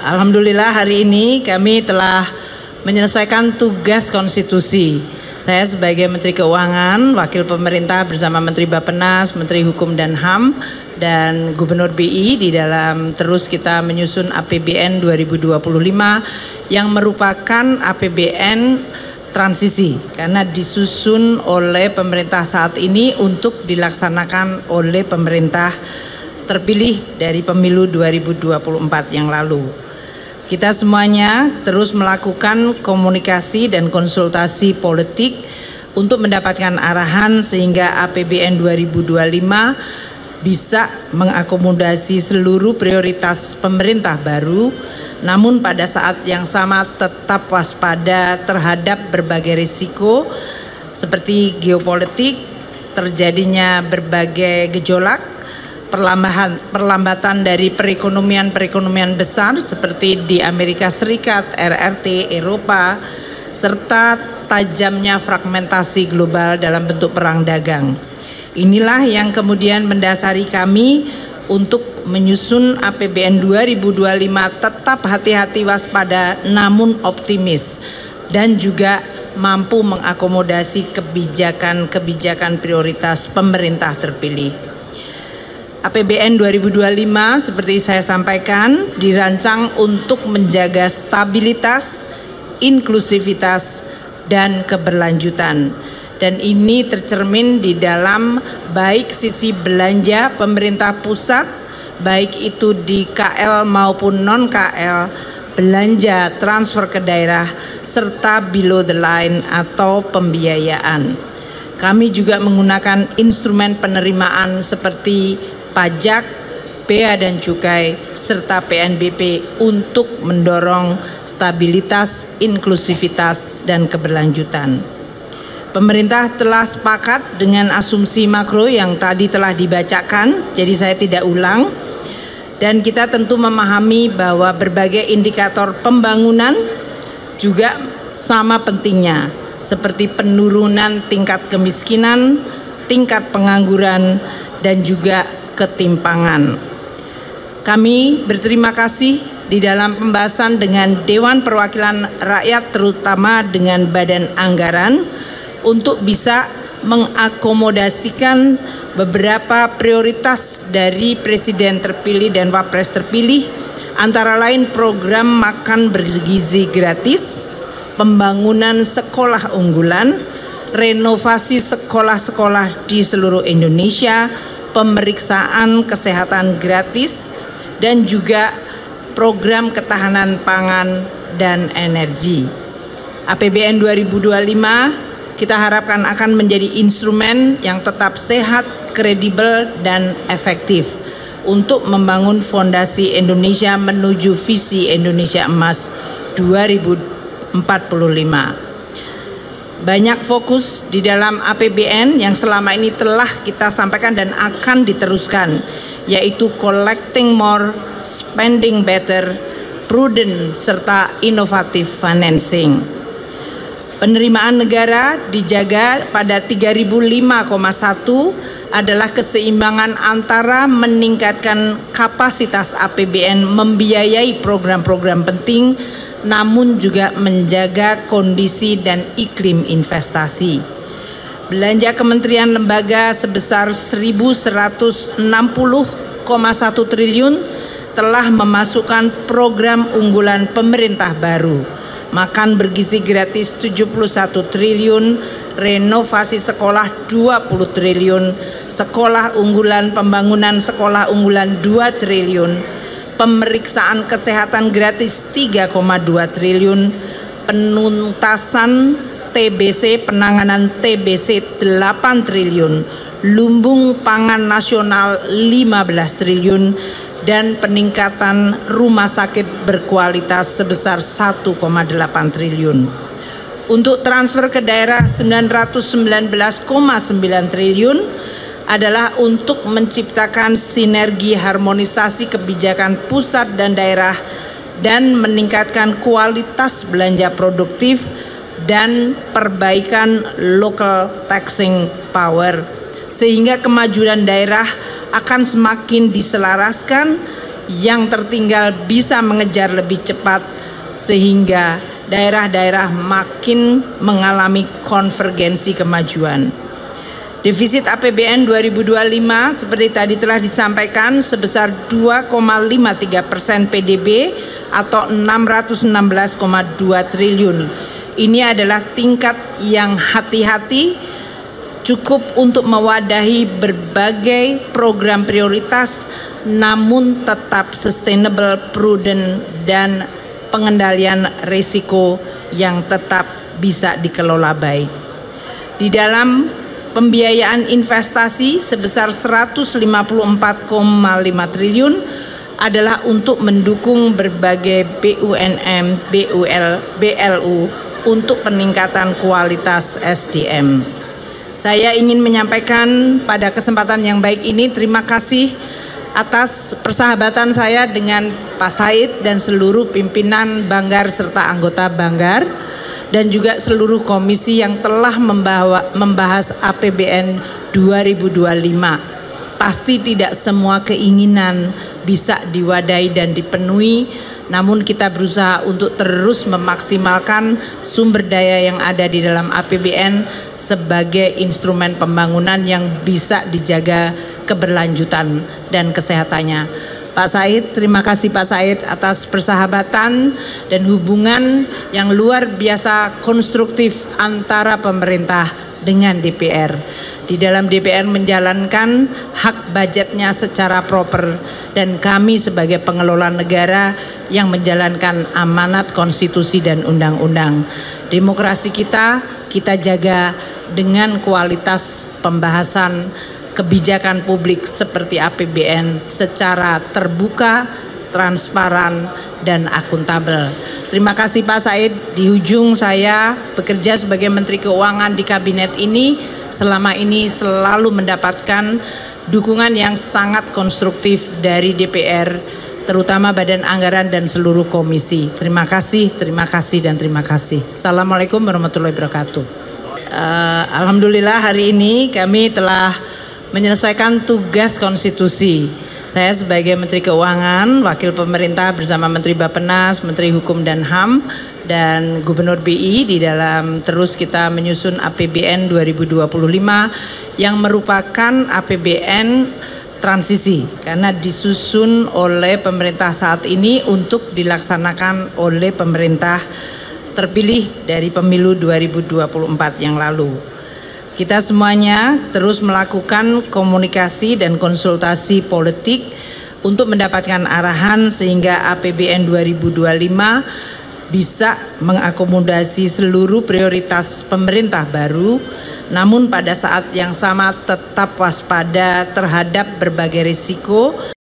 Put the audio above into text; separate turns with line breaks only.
Alhamdulillah hari ini kami telah menyelesaikan tugas konstitusi. Saya sebagai Menteri Keuangan, Wakil Pemerintah bersama Menteri Bappenas, Menteri Hukum dan HAM, dan Gubernur BI di dalam terus kita menyusun APBN 2025 yang merupakan APBN transisi karena disusun oleh pemerintah saat ini untuk dilaksanakan oleh pemerintah terpilih dari pemilu 2024 yang lalu. Kita semuanya terus melakukan komunikasi dan konsultasi politik untuk mendapatkan arahan sehingga APBN 2025 bisa mengakomodasi seluruh prioritas pemerintah baru, namun pada saat yang sama tetap waspada terhadap berbagai risiko seperti geopolitik, terjadinya berbagai gejolak, perlambatan dari perekonomian besar seperti di Amerika Serikat, RRT, Eropa, serta tajamnya fragmentasi global dalam bentuk perang dagang. Inilah yang kemudian mendasari kami untuk menyusun APBN 2025 tetap hati-hati waspada namun optimis dan juga mampu mengakomodasi kebijakan prioritas pemerintah terpilih. APBN 2025 seperti saya sampaikan dirancang untuk menjaga stabilitas, inklusivitas, dan keberlanjutan. Dan ini tercermin di dalam baik sisi belanja pemerintah pusat, baik itu di KL maupun non-KL, belanja transfer ke daerah, serta below the line atau pembiayaan. Kami juga menggunakan instrumen penerimaan seperti pajak, bea dan cukai, serta PNBP untuk mendorong stabilitas, inklusivitas, dan keberlanjutan. Pemerintah telah sepakat dengan asumsi makro yang tadi telah dibacakan, jadi saya tidak ulang. Dan kita tentu memahami bahwa berbagai indikator pembangunan juga sama pentingnya, seperti penurunan tingkat kemiskinan, tingkat pengangguran, dan juga ketimpangan. Kami berterima kasih di dalam pembahasan dengan Dewan Perwakilan Rakyat terutama dengan Badan Anggaran untuk bisa mengakomodasikan beberapa prioritas dari Presiden terpilih dan Wapres terpilih, antara lain program makan bergizi gratis, pembangunan sekolah unggulan, renovasi sekolah-sekolah di seluruh Indonesia, pemeriksaan kesehatan gratis, dan juga program ketahanan pangan dan energi. APBN 2025 kita harapkan akan menjadi instrumen yang tetap sehat, kredibel, dan efektif untuk membangun fondasi Indonesia menuju visi Indonesia Emas 2045. Banyak fokus di dalam APBN yang selama ini telah kita sampaikan dan akan diteruskan, yaitu collecting more, spending better, prudent, serta inovatif financing. Penerimaan negara dijaga pada 3005,1 adalah keseimbangan antara meningkatkan kapasitas APBN membiayai program-program penting namun juga menjaga kondisi dan iklim investasi. Belanja kementerian lembaga sebesar 1.160,1 triliun telah memasukkan program unggulan pemerintah baru, makan bergizi gratis 71 triliun, renovasi sekolah 20 triliun, sekolah unggulan pembangunan sekolah unggulan 2 triliun, pemeriksaan kesehatan gratis 3,2 triliun, penuntasan TBC, penanganan TBC 8 triliun, lumbung pangan nasional 15 triliun, dan peningkatan rumah sakit berkualitas sebesar 1,8 triliun. Untuk transfer ke daerah 919,9 triliun adalah untuk menciptakan sinergi harmonisasi kebijakan pusat dan daerah dan meningkatkan kualitas belanja produktif dan perbaikan local taxing power sehingga kemajuan daerah akan semakin diselaraskan yang tertinggal bisa mengejar lebih cepat sehingga daerah-daerah makin mengalami konvergensi kemajuan. Defisit APBN 2025 seperti tadi telah disampaikan sebesar 2,53% PDB atau 616,2 triliun. Ini adalah tingkat yang hati-hati, cukup untuk mewadahi berbagai program prioritas namun tetap sustainable, prudent, dan pengendalian risiko yang tetap bisa dikelola baik. Di dalam pembiayaan investasi sebesar 154,5 triliun adalah untuk mendukung berbagai BUMN, BLU untuk peningkatan kualitas SDM. Saya ingin menyampaikan pada kesempatan yang baik ini terima kasih atas persahabatan saya dengan Pak Said dan seluruh pimpinan Banggar serta anggota Banggar dan juga seluruh komisi yang telah membahas APBN 2025. Pasti tidak semua keinginan bisa diwadahi dan dipenuhi, namun kita berusaha untuk terus memaksimalkan sumber daya yang ada di dalam APBN sebagai instrumen pembangunan yang bisa dijaga keberlanjutan dan kesehatannya. Pak Said, terima kasih Pak Said atas persahabatan dan hubungan yang luar biasa konstruktif antara pemerintah dengan DPR. Di dalam DPR menjalankan hak budgetnya secara proper dan kami sebagai pengelola negara yang menjalankan amanat konstitusi dan undang-undang. Demokrasi kita jaga dengan kualitas pembahasan kebijakan publik seperti APBN secara terbuka, transparan, dan akuntabel. Terima kasih Pak Said. Di ujung saya bekerja sebagai Menteri Keuangan di kabinet ini, selama ini selalu mendapatkan dukungan yang sangat konstruktif dari DPR, terutama Badan Anggaran dan seluruh komisi. Terima kasih, dan terima kasih. Assalamualaikum warahmatullahi wabarakatuh. Alhamdulillah hari ini kami telah menyelesaikan tugas konstitusi. Saya sebagai Menteri Keuangan, Wakil Pemerintah bersama Menteri Bappenas, Menteri Hukum dan HAM, dan Gubernur BI di dalam terus kita menyusun APBN 2025 yang merupakan APBN transisi karena disusun oleh pemerintah saat ini untuk dilaksanakan oleh pemerintah terpilih dari pemilu 2024 yang lalu. Kita semuanya terus melakukan komunikasi dan konsultasi politik untuk mendapatkan arahan sehingga APBN 2025 bisa mengakomodasi seluruh prioritas pemerintah baru, namun pada saat yang sama tetap waspada terhadap berbagai risiko